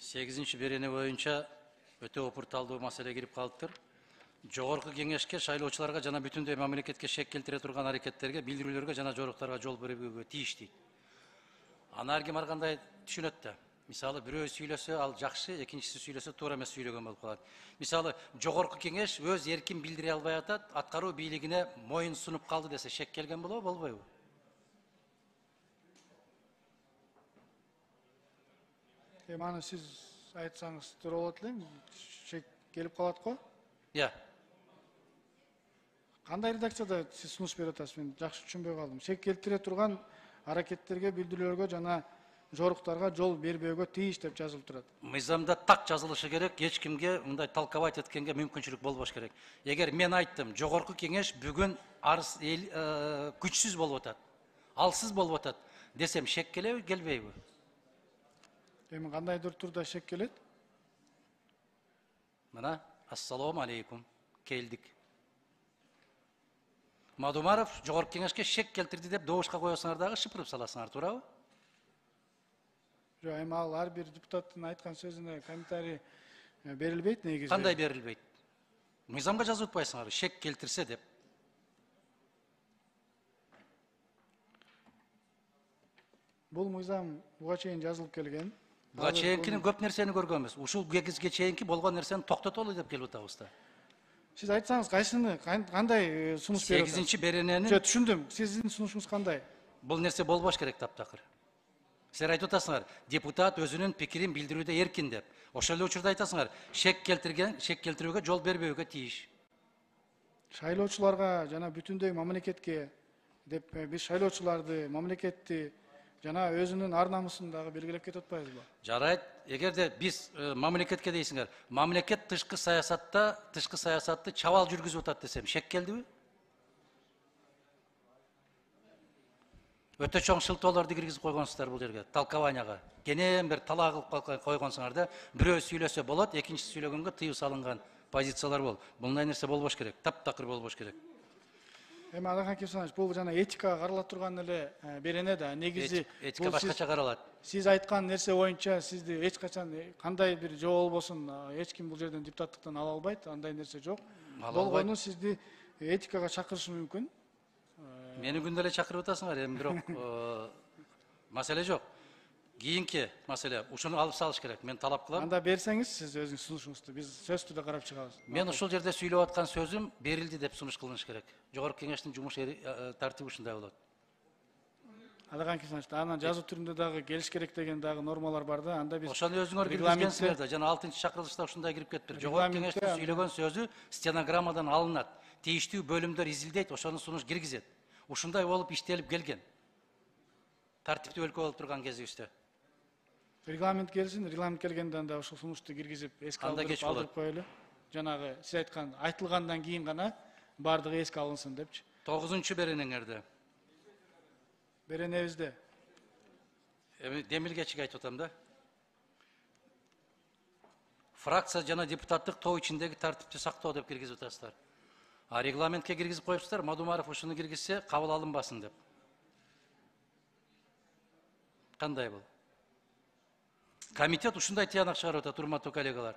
8 берене боюнча өтө опурталдуу маселе кирип калыптыр. Жогорку кеңешке шайлоочуларга жана бүтүндөй мамлекетке шек келтире турган аракеттерге, билдирүүлөргө жана жоруктарга жол бербөөгө тийиш дейт. Аны ар ким ар кандай түшүнөт да. Мисалы бирөө сүйлөсө ал жакшы, экинчиси сүйлөсө туура эмес сүйлөгөн болуп калат. Мисалы жогорку кеңеш өз эркин билдире албай атат, аткаруу бийлигине моюн сунуп калды десе шек келген болобу, болбойбу? Аны сиз айтсаңыз туура болот эле, шек келип калат го. Кандай редакцияда сиз сунуш берип атасыз? Мен жакшы түшүнбөй калдым. Шек келтире турган аракеттерге, билдирүүлөргө жана жоруктарга жол бербөөгө тийиш деп жазылып турат. Мыйзамда так жазылышы керек, эч кимге мындай талкабайт эткенге мүмкүнчүлүк болбош керек. Эгер мен айттым, жогорку кеңеш бүгүн арыз күчсүз болуп атат, алсыз болуп атат десем шек келеби, келбейби? Эми кандайдыр турда шек келет? Мына, ассалому алейкум, келдик. Мадумаров жогорку кеңешке шек келтирди деп добушка коесуңар дагы шыпырып саласыңар, туурабы? Жок, эми ал ар бир депутаттын айткан сөзүнө комментарий берилбейт негизи. Кандай берилбейт? Мыйзамга жазып атпайсыңар, шек келтирсе деп. Бул мыйзам буга чейин жазылып келген. Буга чейинкини көп нерсени көргөнбүз. Ушул кезге чейинки болгон нерсени токтотолу деп келип атабыз да. Сиз айтсаңыз кайсыны, кандай сунуш берип атасыз? 8 беренени. Жок, түшүндүм. Сиздин сунушуңуз кандай? Бул нерсе болбош керек таптакыр. Силер айтып атасыңар, депутат өзүнүн пикирин билдирүүдө эркин деп. Ошол эле учурда айтасыңар, шек келтирүүгө жол бербөөгө тийиш. Шайлоочуларга жана бүтүндөй мамлекетке деп биз шайлоочуларды, мамлекетти жана өзүнүн ар намысын дагы белгилеп кетип атпайбызбы? Жарайт, эгерде биз мамлекетке дейсиңер, мамлекет тышкы саясатты чабал жүргүзүп атат десем, шек келдиби? Өтө чоң шылтоолорду киргизип койгонсуздар бул жерге, талкабанияга. Кенен бир талаа кылып койгонсуңар да, бирөө сүйлөсө болот, экинчиси сүйлөгөнгө тыюу салынган позициялар бол. Мындай нерсе болбош керек, таптакыр болбош керек. Эми Адахан Кесанович, бул жана этикага карала турган эле берене да. Негизи этика башкача каралат. Сиз айткан нерсе боюнча сизди эч качан кандай бир жоо болбосун эч ким бул жерден депутаттыктан ала албайт, андай нерсе жок. Болгону сизди этикага чакырышы мүмкүн. Мени күндө эле чакырып атасыңар, эми бирок маселе жок. Кийинки маселе, ушуну алып салыш керек. Мен талап кылам. Анда берсеңиз сиз өзүңүз сунушуңузду, биз сөздү да карап чыгабыз. Мен ушул жерде сүйлөп аткан сөзүм берилди деп сунуш кылыныш керек. Жогорку кеңештин жумуш тартиби ушундай болот. Адахан Кесанович, анан жазуу түрүндө дагы келиш керек деген дагы нормалар бар да. Анда биз ошону өзүңөр киргизгенсиңер да, жана 6-чакырылышта ушундай кирип кетиптир. Жогорку кеңештин сүйлөгөн сөзү стенограммадан алынат. Тийиштүү бөлүмдөр изилдейт, ошону сунуш киргизет. Ушундай болуп иштелип келген. Тартиптүү өлкө болуп турган кезибизде. Регламент келсин, регламент келгенде анда ошол сунушту киргизип, эске алдырып коелу. Жанагы сиз айткан айтылгандан кийин гана бардыгы эске алынсын депчи. 9 беренеңерде. Беренебизде. Эми демилгечиге айтып атам да. Фракция жана депутаттык топ ичиндеги тартипти сактоо деп киргизип атасыздар. А регламентке киргизип коюпсуздар, Мадумаров ушуну киргизсе кабыл алынбасын деп. Кандай бул? Комитет ушундай тыянак чыгарып атат, урматтуу коллегалар.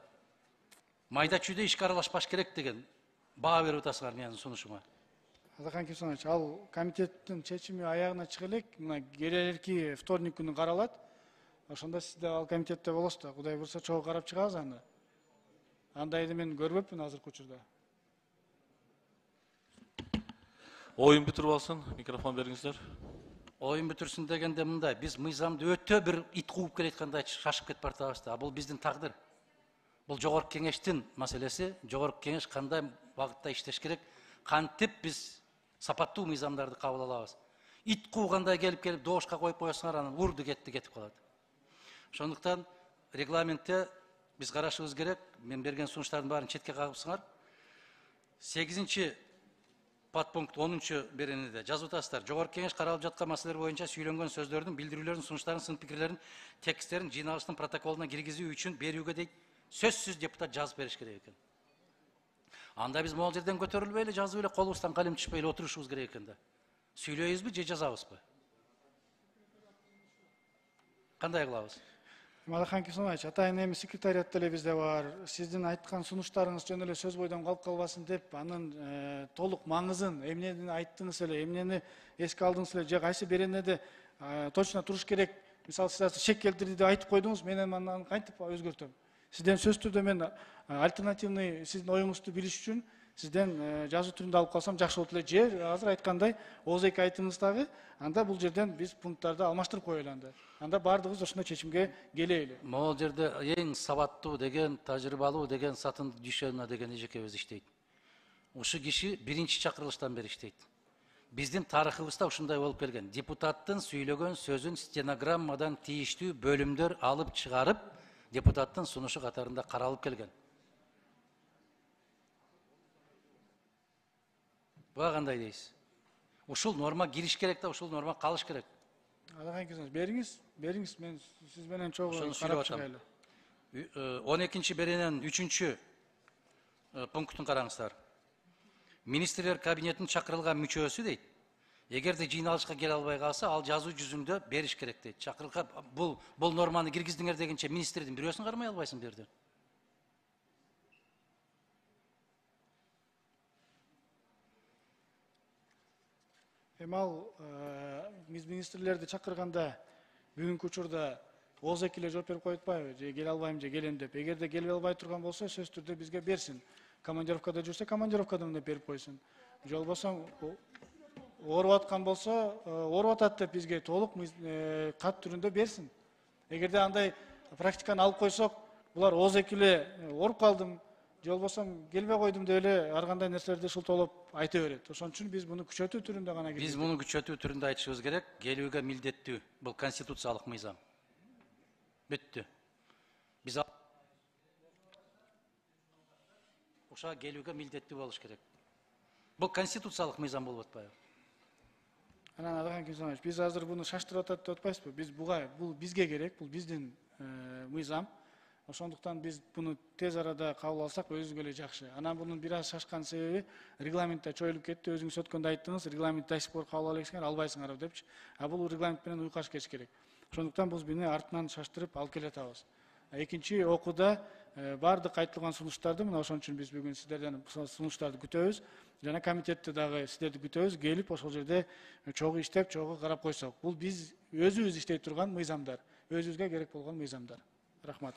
Майда чүйдө ишке аралашпаш керек деген баа берип атасыңар менин сунушума. Адахан Кесанович, ал комитеттин чечими аягына чыга элек, мына келерки вторник күнү каралат. Ошондо сиз да ал комитетте болосуз да. Кудай бурса чогуу карап чыгабыз аны. Андайды мен көрбөпмүн азыркы учурда. Оюн бүтүрүп алсын, микрофон бериңиздер. Оюн бүтүрсүн дегенде мындай, биз мыйзамды өтө бир ит кууп келеткандай шашып кетип бартабыз да. Бул биздин тагдыр. Бул жогорку кеңештин маселеси, жогорку кеңеш кандай багытта иштеш керек, кантип биз сапаттуу мыйзамдарды кабыл алабыз. Ит куугандай келип добушка коюп коесуңар, анан урду кетип калат. Ошондуктан регламентте биз карашыбыз керек. Мен берген сунуштардын баарын четке кагыпсыңар. 8 подпункт 10 беренеде жазып атасыздар. Жогорку кеңеш каралып жаткан маселелер боюнча сүйлөнгөн сөздөрдүн, билдирүүлөрдүн, сунуштардын, сын пикирлердин, тексттерин жыйналыштын протоколуна киргизүү үчүн берүүгө дейт сөзсүз депутат жазып бериш керек экен. Анда биз могул жерден көтөрүлбөй эле жазып эле колубуздан калем түшпөй эле отурушубуз керек экен да. Сүйлөйбүзбү же жазабызбы? Кандай кылабыз? Малахан Кесонович, атайын эми секретариат деле бизде бар. Сиздин айткан сунуштарыңыз жөн эле сөз бойдон калып калбасын деп, анын толук маңызын, эмнени айттыңыз эле, эмнени эске алдыңыз эле, же кайсы беренеде точно туруш керек. Мисалы, сиз шек келтирди деп айтып койдуңуз, мен эми анан кантип өзгөртөм? Сизден сөз түрдө мен альтернативный сиздин оюңузду билиш үчүн сизден жазуу түрүндө алып калсам жакшы болот эле. Же азыр айткандай ооз эки айтыңыздагы, анда бул жерден биз пункттарды алмаштырып коелу анда. Анда баардыгыбыз ошондой чечимге келели. Могул жерде эң сабаттуу деген, тажрыйбалуу деген Сатын Дүйшөнүнө деген эжекебиз иштейт. Ушу киши биринчи чакырылыштан бери иштейт. Биздин тарыхыбызда ушундай болуп келген. Депутаттын сүйлөгөн сөзүн стенограммадан тийиштүү бөлүмдөр алып чыгарып, депутаттын сунушу катарында каралып келген. Буга кандай дейсиз? Ушул норма кириш керек да, ушул норма калыш керек. Алахан Кесонович, бериңиз, мен сиз менен чогуу Ошону карап сүйлөп атам. чыгайлы. 12 беренен 3 пунктун караңыздар. Министрлер кабинетinin чакырылган мүчөсү дейт. Эгерде жыйналышка келе албай калса, ал жазуу жүзүндө бериш керек дейт. Чакырылга бул норманы киргиздиңер дегенче министрдин бирөөсүн кармай албайсың бу жерде. Эми ал биз министрлерди чакырганда бүгүнкү учурда ооз эки эле жооп берип коюп атпайбы? Же келе албайм, же келем деп. Эгерде келе албай турган болсо, сөз түрдө бизге берсин. Командировкада жүрсө, командировкадан деп берип койсун. Же болбосо ооруп аткан болсо, ооруп атат деп бизге толук кат түрүндө берсин. Эгерде андай практиканы алып койсок, булар ооз эки эле ооруп калдым, же болбосо келбей койдум деп эле ар кандай нерселерди шултолоп айта берет. Ошон үчүн биз муну күчөтүү түрүндө гана Биз муну күчөтүү түрүндө айтышыбыз керек. Келүүгө милдеттүү. Бул конституциялык мыйзам. Бүттү. Биз ошо келүүгө милдеттүү болуш керек. Бул конституциялык мыйзам болуп атпайбы? Анан Алахан Кесонович, биз азыр буну шаштырып атат деп атпайсызбы? Биз бул бизге керек, бул биздин мыйзам. Ошондуктан биз буну тез арада кабыл алсак өзүбүзгө эле жакшы. Анан бунун бир аз шашкан себеби регламентте чоюлуп кетти. Өзүңүз өткөндө айттыңыз, регламент до сих пор кабыл ала элексиңер, албайсыңар депчи. А бул регламент менен уйкаш кетиш керек. Ошондуктан биз буну артынан шаштырып алып келе атабыз. Экинчи окууда баардык айтылган сунуштарды, мына ошон үчүн биз бүгүн сиздерден сунуштарды күтөбүз. Жана комитетте дагы сиздерди күтөбүз. Келип ошол жерде чогуу иштеп, чогуу карап койсок. Бул биз өзүбүз иштей турган мыйзамдар, өзүбүзгө керек болгон мыйзамдар. Рахмат.